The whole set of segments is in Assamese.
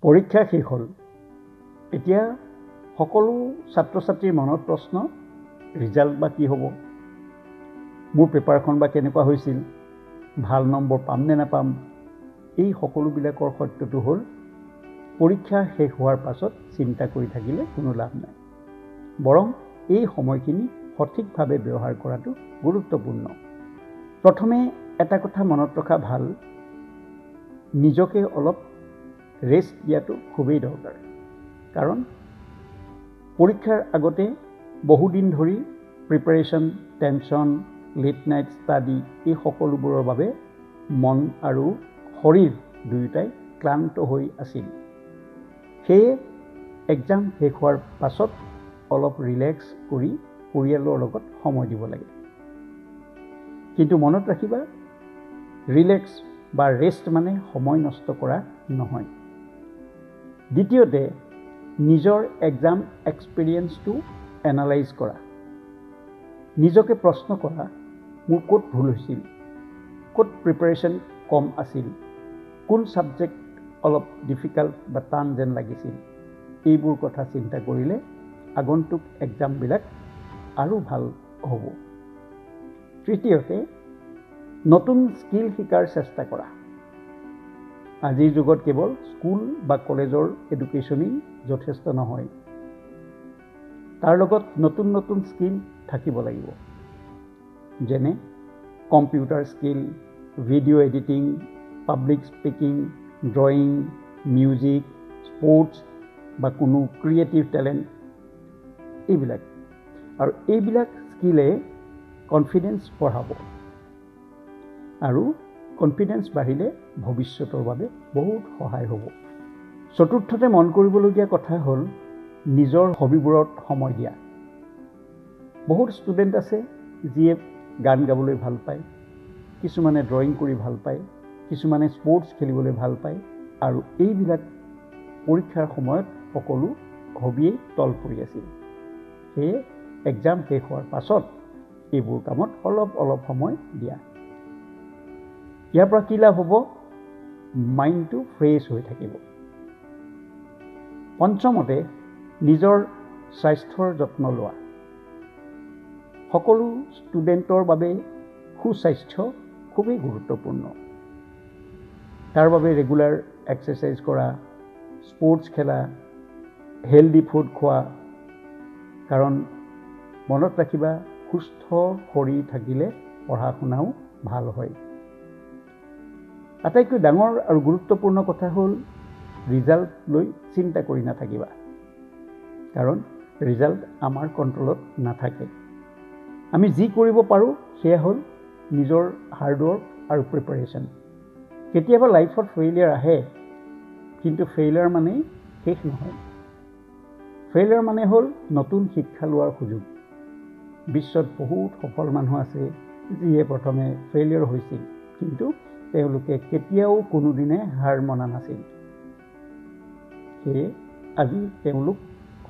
পৰীক্ষা শেষ হ'ল। এতিয়া সকলো ছাত্ৰ ছাত্ৰীৰ মনত প্ৰশ্ন, ৰিজাল্ট বা কি হ'ব, মোৰ পেপাৰখন বা কেনেকুৱা হৈছিল, ভাল নম্বৰ পাম নে নাপাম। এই সকলোবিলাকৰ সত্যটো হ'ল পৰীক্ষা শেষ হোৱাৰ পাছত চিন্তা কৰি থাকিলে কোনো লাভ নাই। বৰং এই সময়খিনি সঠিকভাৱে ব্যৱহাৰ কৰাটো গুৰুত্বপূৰ্ণ। প্ৰথমে এটা কথা মনত ৰখা ভাল, নিজকে অলপ ৰেষ্ট দিয়াটো খুবেই দৰকাৰ। কাৰণ পৰীক্ষাৰ আগতে বহুদিন ধৰি preparation, tension, late night study এই সকলোবোৰৰ বাবে মন আৰু শৰীৰ দুয়োটাই ক্লান্ত হৈ আছিল। সেয়ে এক্সাম শেষ হোৱাৰ পাছত অলপ ৰিলেক্স কৰি পৰিয়ালৰ লগত সময় দিব লাগে। কিন্তু মনত ৰাখিবা, ৰিলেক্স বা ৰেষ্ট মানে সময় নষ্ট কৰা নহয়। দ্বিতীয়তে, নিজৰ এক্সাম এক্সপিৰিয়েঞ্চটো এনালাইজ কৰা। নিজকে প্ৰশ্ন কৰা, মোৰ ক'ত ভুল হৈছিল, ক'ত প্ৰিপাৰেশ্যন কম আছিল, কোন ছাবজেক্ট অলপ ডিফিকাল্ট বা টান যেন লাগিছিল। এইবোৰ কথা চিন্তা কৰিলে আগন্তুক এক্সামবিলাক আৰু ভাল হ'ব। তৃতীয়তে, নতুন স্কিল শিকাৰ চেষ্টা কৰা। আজিৰ যুগত কেৱল স্কুল বা কলেজৰ এডুকেশ্যনেই যথেষ্ট নহয়। তাৰ লগত নতুন নতুন স্কিল থাকিব লাগিব। যেনে computer skill, video' editing, public speaking, drawing, music, sports বা কোনো ক্ৰিয়েটিভ টেলেণ্ট এইবিলাক। আৰু এইবিলাক স্কিলে কনফিডেন্স বঢ়াব। আৰু কনফিডেন্স বাঢ়িলে ভৱিষ্যতৰ বাবে বহুত সহায় হ'ব। চতুৰ্থতে মন কৰিবলগীয়া কথা হ'ল নিজৰ হবিবোৰত সময় দিয়া। বহুত ষ্টুডেণ্ট আছে যিয়ে গান গাবলৈ ভাল পায়, কিছুমানে ড্ৰয়িং কৰি ভাল পায়, কিছুমানে স্পৰ্টছ খেলিবলৈ ভাল পায়। আৰু এইবিলাক পৰীক্ষাৰ সময়ত সকলো হবিয়েই তল পৰি আছিল। সেয়ে এক্সাম শেষ হোৱাৰ পাছত এইবোৰ কামত অলপ অলপ সময় দিয়া। ইয়াৰ পৰা কি লাভ হ'ব? মাইণ্ডটো ফ্ৰেছ হৈ থাকিব। পঞ্চমতে, নিজৰ স্বাস্থ্যৰ যত্ন লোৱা। সকলো ষ্টুডেণ্টৰ বাবে সুস্বাস্থ্য খুবেই গুৰুত্বপূৰ্ণ। তাৰ বাবে ৰেগুলাৰ এক্সাৰচাইজ কৰা, স্পৰ্টছ খেলা, হেল্ডি ফুড খোৱা। কাৰণ মনত ৰাখিবা, সুস্থ শৰীৰ থাকিলে পঢ়া শুনাও ভাল হয়। আটাইতকৈ ডাঙৰ আৰু গুৰুত্বপূৰ্ণ কথা হ'ল ৰিজাল্ট লৈ চিন্তা কৰি নাথাকিবা। কাৰণ ৰিজাল্ট আমাৰ কণ্ট্ৰলত নাথাকে। আমি যি কৰিব পাৰোঁ সেয়া হ'ল নিজৰ হাৰ্ডৱৰ্ক আৰু প্ৰিপাৰেশ্যন। কেতিয়াবা লাইফত ফেইলিয়াৰ আহে, কিন্তু ফেইলিয়াৰ মানেই শেষ নহয়। ফেইলিয়াৰ মানে হ'ল নতুন শিক্ষা লোৱাৰ সুযোগ। বিশ্বত বহুত সফল মানুহ আছে যিয়ে প্ৰথমে ফেইলিয়াৰ হৈছিল, কিন্তু তেওঁলোকে কেতিয়াও কোনোদিনে হাৰ মনা নাছিল। সেয়ে আজি তেওঁলোক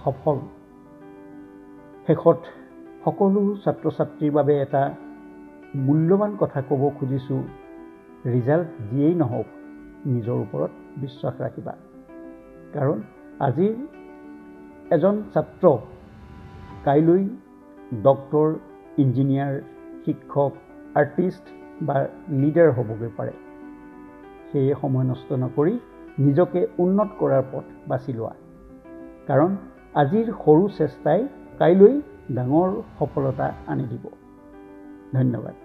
সফল। শেষত সকলো ছাত্ৰ ছাত্ৰীৰ বাবে এটা মূল্যৱান কথা ক'ব খুজিছোঁ, ৰিজাল্ট যিয়েই নহওক নিজৰ ওপৰত বিশ্বাস ৰাখিবা। কাৰণ আজিৰ এজন ছাত্ৰ কাইলৈ ডক্তৰ, ইঞ্জিনিয়াৰ, শিক্ষক, আৰ্টিষ্ট বা লিডাৰ হ'বগৈ পাৰে। সেয়ে সময় নষ্ট নকৰি নিজকে উন্নত কৰাৰ পথ বাছি লোৱা। কাৰণ আজিৰ সৰু চেষ্টাই কাইলৈ ডাঙৰ সফলতা আনি দিব। ধন্যবাদ।